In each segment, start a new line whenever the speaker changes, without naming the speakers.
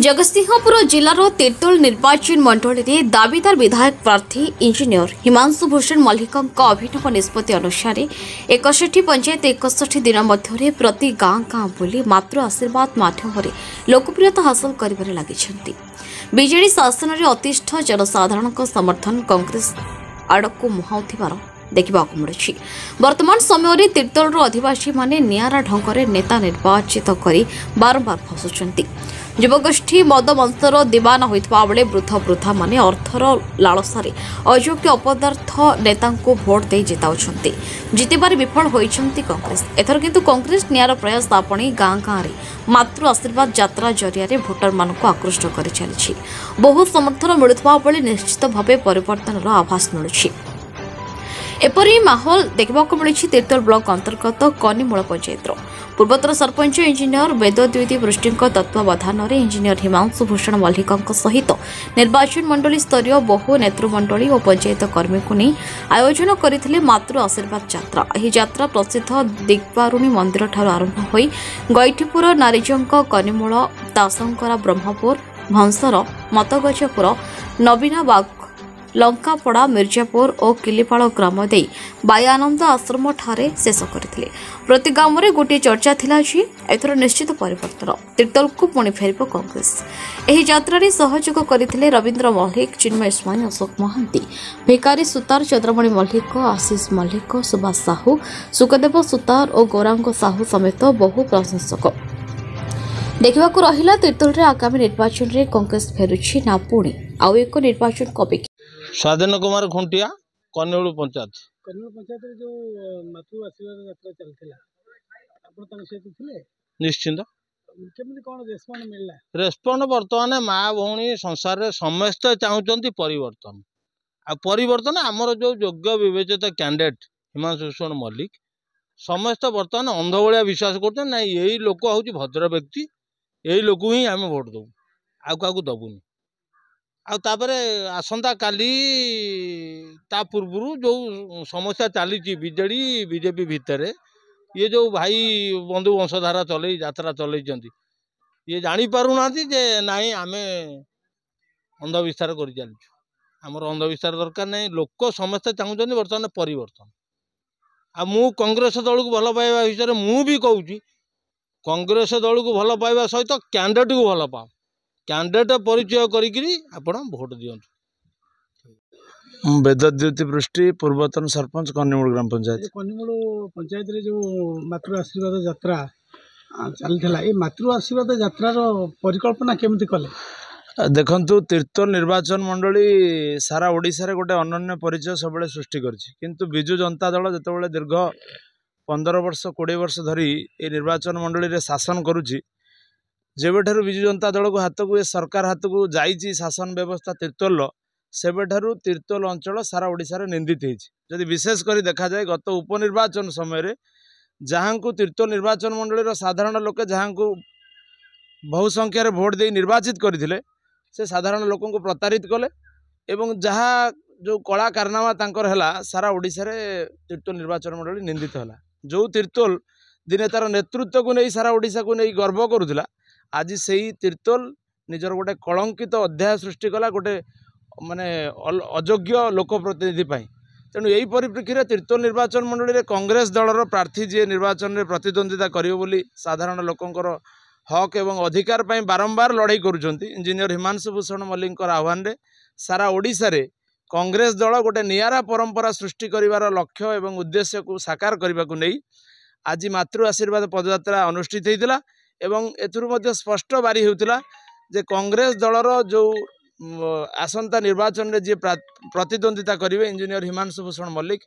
जगतसिंहपुर जिलार तीर्तोल निर्वाचन मंडल में दाबीदार विधायक प्रार्थी इंजीनियर हिमांशु भूषण मल्लिक अभिनव निष्पत्ति अनुसार 61 पंचायत 61 दिन मध्य प्रति गाँ गाँ बुली मात्र आशीर्वाद माध्यम लोकप्रियता हासिल कर लगी। बीजेडी शासन में अतिष्ठ जनसाधारण समर्थन कांग्रेस आड़क मुहाउथिबार देखा मिलूँ। वर्तमान समय तीर्तोल अधिवासी माने नियारा ढंग नेता निर्वाचित कर बारंबार फसुंट। युवगोष्ठी मद मंचर दीवाना होता बेले वृद्ध वृद्धा माने अर्थर लालसारे अयोग्य अपदार्थ नेता भोट दे जिताउछंती। जितबार विफल होइछंती कांग्रेस। एथर किंतु कांग्रेस नियार प्रयास आपणी गाँ गाँ रे मात्र आशीर्वाद यात्रा जरिया भोटर मानक आकृष्ट कर चली। बहु समर्थन मिलुवा बेले निश्चित भाव परिवर्तन आभास मिलूँ। एपरी माहौल देखा मिली तीर्तोल ब्लॉक अंतर्गत कनिमूल पंचायत पूर्वतर सरपंच इंजीनियर वेदद्विती वृष्टि तत्वावधान में इंजीनियर हिमांशु भूषण मल्लिक सहित निर्वाचन मंडली स्तरीय बहु नेतृमंडली और पंचायत कर्मी को नहीं आयोजन करथिले मात्र आशीर्वाद यात्रा। यह यात्रा प्रसिद्ध दिग्बारुणी मंदिर ठार आरंभ हो गईठीपुर नारीजंक कनिमूल दासंकरा ब्रह्मपुर भंसर मतगजपुर नवीनाबाग लंकापड़ा मिर्जापुर और किलिपाड़ ग्राम दे बायानंद आश्रम ठारे शेष करथिले। प्रति गाँव में गोटे चर्चा थिला जे एथर निश्चित परिवर्तन तीर्तोल को पुणी फेरब कांग्रेस। एही यात्रा रे सहयोग करथिले रविंद्र मल्लिक चिन्मय स्वाइन अशोक महांती भिकारी सुतार चंद्रमणि मल्लिक आशीष मल्लिक सुभाष साहू सुखदेव सुतार और गौरांग साहू समेत बहु प्रशंसक। देखा रहा तीर्तोल रे आगामी निर्वाचन रे कांग्रेस फेरुछि ना पुणी आउ एक निर्वाचन को
स्वाधीन कुमार खुंटिया कन्नौल पंचायत
जो मातृ आशीर्वाद यात्रा चलथिला आपण तंग सहित थिले
निश्चिंत
केमि कोन रेस्पॉन्ड मिलला
रेस्पॉन्ड वर्तमान माँ भौणी संसार रे समस्त चाहूचंती परिवर्तन आ परिवर्तन आमर जो योग्य विवेचित कैंडिडेट हिमांशु भूषण मल्लिक समस्त वर्तमान अंध भलिया विश्वास करते ना यही लोक हूँ भद्र व्यक्ति यही लोक ही आम भोट दबू आउ क्या दबुनि आउे आसंता काली ता पूर्व जो समस्या चली बीजेडी बीजेपी भितर ये जो भाई बंधु वंशधारा चल यात्रा चल ये जापारूना जे नाई आम अंधविश्वास कर चलु आमर अंधविश्वास दरकार नहीं लोक समस्ते चाहूँ बर्तमान परिवर्तन आ मु कांग्रेस दल को भल पाइबा विषय मु भी कहूँ कांग्रेस दल को भल पाइबा सहित कैंडिडेट को भल पाओ कैंडिडेट परिचय करी आपण भोट दियंतु।
वेदद्युति पृष्टि पूर्वतन सरपंच कन्नौल ग्राम पंचायत
पंचायत रे जो मातृ आशीर्वाद यात्रा चलथिला ए मातृ आशीर्वाद यात्रार परिकल्पना केमति कले
देखंतु तीर्तोल निर्वाचन मंडली सारा ओडिसा रे गोटे अनन्य परिचय सब सृष्टि करछि किंतु बिजु जनता दल जेतेबेले दीर्घ 15 वर्ष 20 वर्ष धरी ए निर्वाचन मंडली रे शासन करुछि जेबेठारु बिजु जनता दल को हाथ को सरकार हाथ को जाइए शासन व्यवस्था तीर्तोल सेबेठारु तीर्तोल अंचल सारा ओडिशा रे निंदित होइछि। जदि विशेष करी देखा जाए गत उपनिर्वाचन समय जहाँ को तीर्तोल निर्वाचन मंडली साधारण लोके जहाँ को बहु संख्यार भोट दे निर्वाचित करथिले से साधारण लोकों को प्रतारित कले एवं जहाँ जो कला कारनामा तांकर हला सारा ओडिशा रे तीर्तोल निर्वाचन मंडली निंदित हला। जो तीर्तोल दिने तार नेतृत्व को नहीं सारा ओडिशा को नहीं गर्व करुला आज से तीर्तोल निजर गोटे कलंकित अध्याय सृष्टि कला गोटे माने अयोग्य लोक प्रतिनिधि तेणु यही परिप्रेक्षी में तीर्तोल निर्वाचन मंडली रे कांग्रेस दलर प्रार्थी जी निर्वाचन में प्रतिद्वंदिता करियो साधारण लोकंकर हक एवं अधिकार पाई बारंबार लड़ाई करुछंती। इंजीनियर हिमांशु भूषण मल्लिक आह्वान रे सारा ओडिशा रे कांग्रेस दल गोटे नियारा परंपरा सृष्टि करिवार लक्ष्य एवं उद्देश्य को साकार करने को नहीं आज मातृ आशीर्वाद पदयात्रा अनुष्ठित होता एवं एथुरु स्पष्ट बारी होता जे कांग्रेस दलर जो आसंता निर्वाचन रे जे प्रतिद्वंदिता करेंगे इंजीनियर हिमांशु भूषण मल्लिक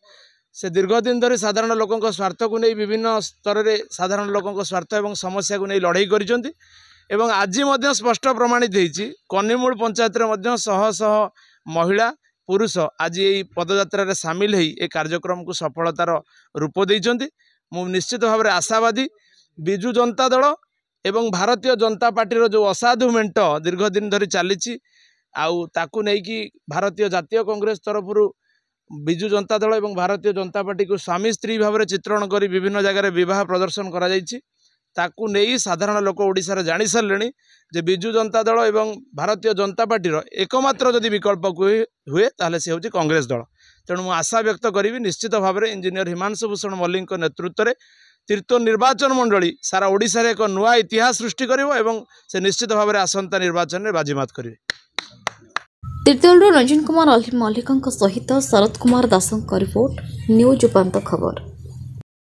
से दीर्घ दिन धरी साधारण लोकों स्वार्थ को नहीं विभिन्न स्तर में साधारण लोकों स्वार्थ एवं समस्या को नहीं लड़ाई करिसेंती एवं आज स्पष्ट प्रमाणित होती कनिमूल पंचायत रे शह शह महिला पुरुष आज ये पदयात्रा रे सामिल हो ये कार्यक्रम को सफलतार रूप देइचंती। मु निश्चित भाव में आशावादी बिजु जनता दल एवं भारतीय जनता पार्टी जो असाधु मेंट दीर्घ दिन धरी चली ताकू नहीं भारतीय जातीय कांग्रेस तरफ बिजु जनता दल एवं भारतीय जनता पार्टी को स्वामी स्त्री भाव में चित्रण कर विभिन्न जगह विवाह प्रदर्शन करा ताकू नहीं साधारण लोक ओडिशा जानी सारे जे बिजु जनता दल एवं भारतीय जनता पार्टी एकमात्र जदि विकल्प हुए ताहले से होची कांग्रेस दल। तेणु मुझे आशा व्यक्त करी निश्चित भाव में इंजीनियर हिमांशु भूषण मल्लिक नेतृत्व में तीर्तोल निर्वाचन मंडली सारा ओडिशा रे एक नुआ इतिहास सृष्टि करिवो एवं से निश्चित भाव में आसंता निर्वाचन में बाजीमात करेंगे।
तीर्तोल रंजन कुमार मल्लिक सहित शरद कुमार दास रिपोर्ट न्यूज उपांत खबर।